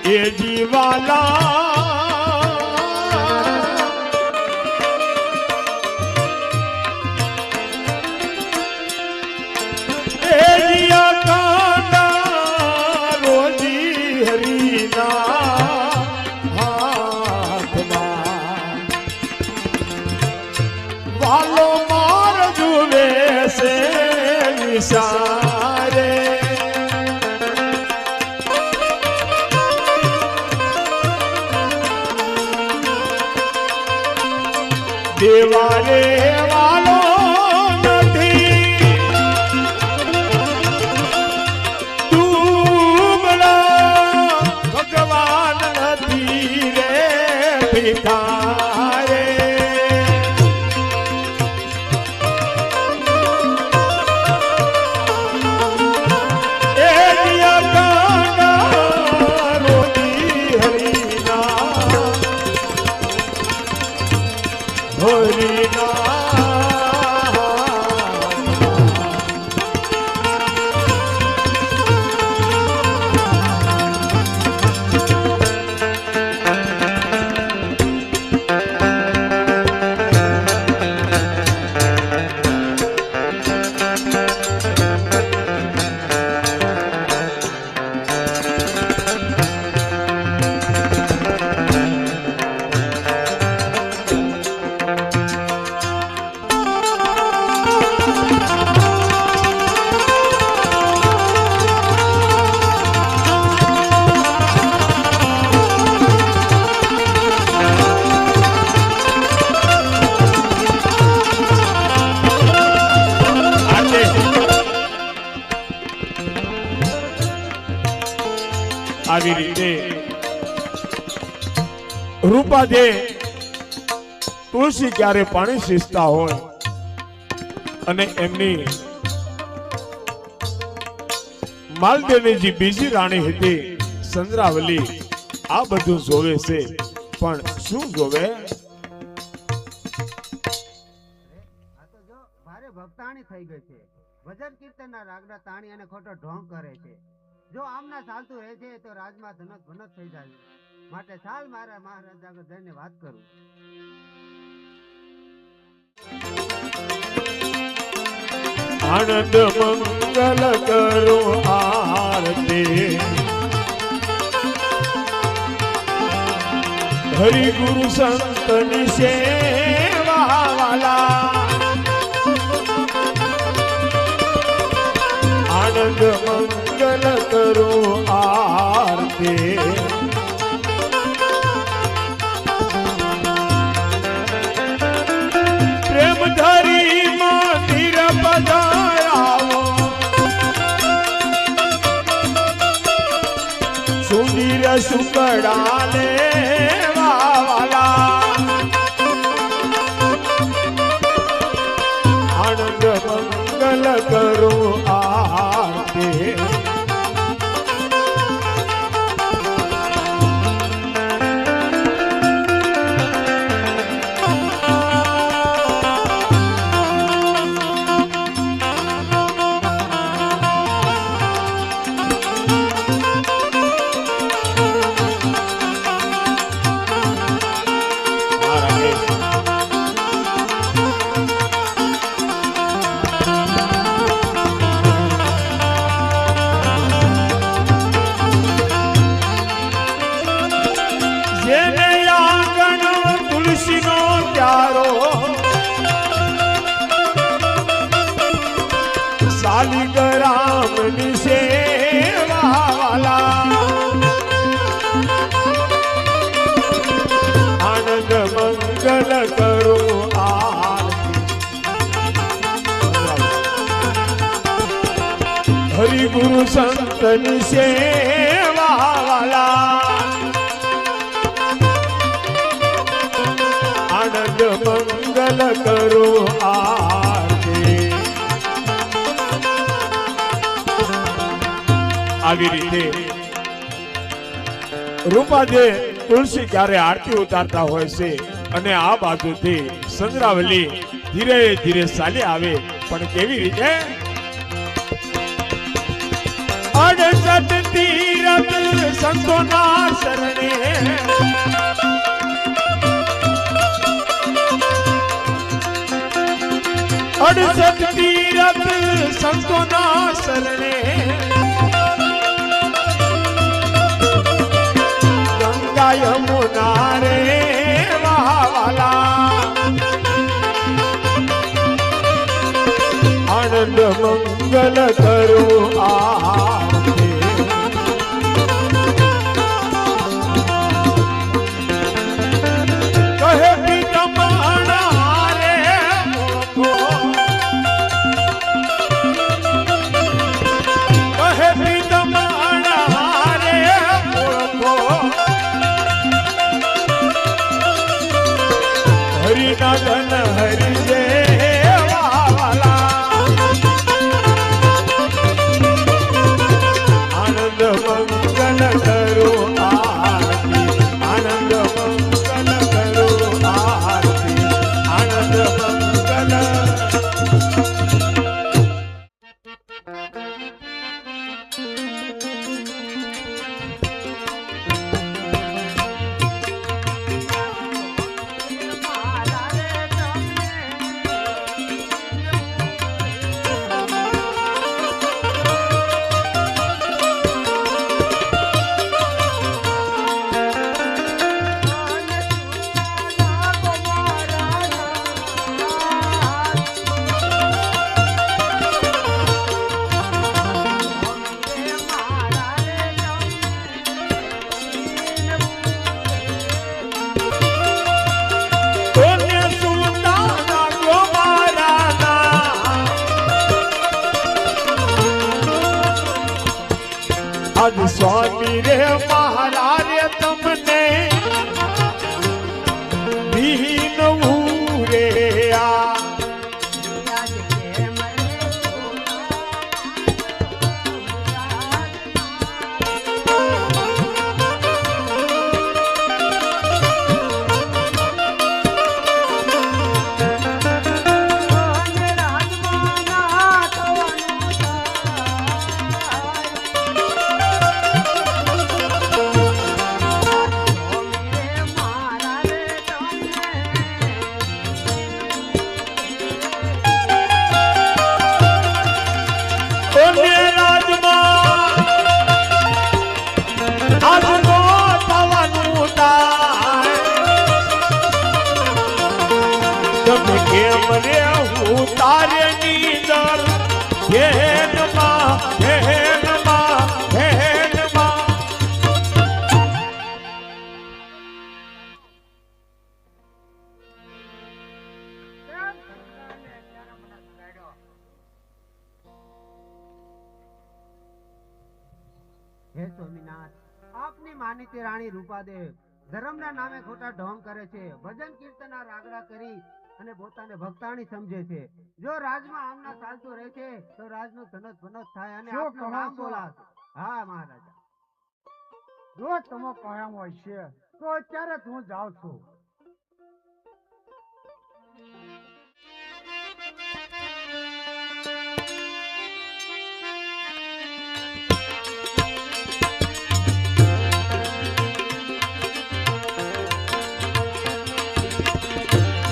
એ જીવાલા એ જીયા કાંડા રોજી હરીના હાથમાં વાલો માર જુએ છે વિસારે દેવારે વાલો નથી તુમલા ભગવાન નથી રે ભિખારે એ દિયા કાંડા રોજી હરીના હરીના આવી રીતે રૂપાદે તુલસી ક્યારે પાણી સીંચતા હોય અને એમની માલદેવની જે બીજી રાણી હતી સંદ્રાવલી આ બધું જોવે છે પણ શું જોવે ભારે ભક્તાણી થઈ ગઈ છે ભજન કીર્તનના રાગના તાણી અને ખોટો ઢોંગ કરે છે જો આમના ચાલતું રહે છે તો રાજમાં ધનક ભનક થઈ જાય માટે ચાલ મારા મહારાજ આગળ જઈને વાત કરું આનંદ મંગલ કરો આરતી હરિ ગુરુ સંતની સેવા વાલા આનંદ મંગલ કરો આરતી પ્રેમ ધરી મંદિર પધારાવો સુંદર સુકડા લેવા વાલા આનંદ મંગલ કરો આરતી શાલિગ્રામની સેવા વાલા આનંદ મંગલ કરો આરતી હરિ ગુરુ સંતની સેવા વાલા આનંદ મંગલ કરો આરતી આવી રીતે રૂપાદે તુલસી ક્યારે આરતી ઉતારતા હોય છે અને આ બાજુથી સંદ્રાવલી ધીરે ધીરે ચાલી આવે પણ કેવી રીતે અડસઠ તીરથ સંતોના શરણે અડસઠ તીરથ સંતોના શરણે ગંગા યમુના રે વાલા આનંદ મંગલ કરું આરતી કહે પિતમાણા રે ઓળખો કહે પિતમાણા રે ઓળખો હરિના ધન હરિજે આજ સ્વામી રે મહારાજ તમને દીનવું રે આ કેમ રે હું તારે નીદર ધ્યાનમાં ધ્યાનમાં ધ્યાનમાં હે સ્વામિનાથ, આપની માનીતી રાણી રૂપાદેવ ધર્મના નામે ખોટા ઢોંગ કરે છે, ભજન કીર્તનના રાગડા કરી અને પોતાને ભક્તાણી સમજે છે. જો રાજમાં આમના ચાલતું રહે છે તો રાજનું ધનત ભનત થાય અને આપનું નામ બોલાશે. હા મહારાજા, જો તમે કાયમ હોય છે તો અત્યારે જ હું જાઉં છું.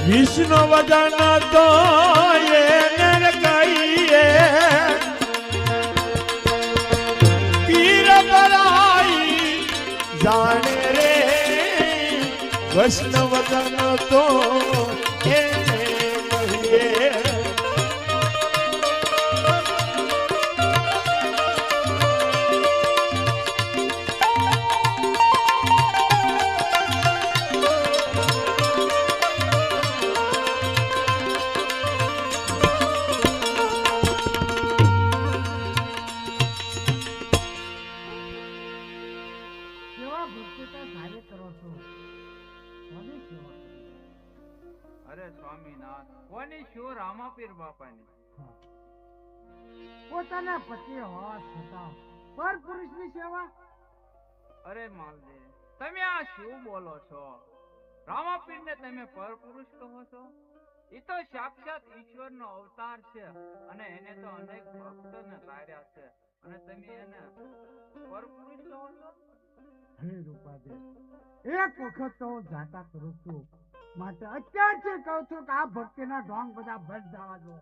વિષ્ણુ વદન તો એને કહીએ પીર બરાઈ જાણે રે વૈષ્ણવ વદન તો એને કહીએ અરે સ્વામીનાથ, કોની શું રામાપીર બાપાની? પોતાના પતિ હોવા છતાં પર પુરુષની સેવા. અરે માલદે, તમે આ શું બોલો છો? રામાપીરને તમે પર પુરુષ કહો છો? એ તો સાક્ષાત ઈશ્વરનો અવતાર છે અને એને તો અનેક ભક્તોને તાર્યા છે અને તમે એને પરપુરુષ કહો છો? હે રૂપાદે, એક વખત તો હું જાતા કરું છું, માટે અત્યારથી કહું છું કે આ ભક્તિના ઢોંગ બધા બંધ જવા દો.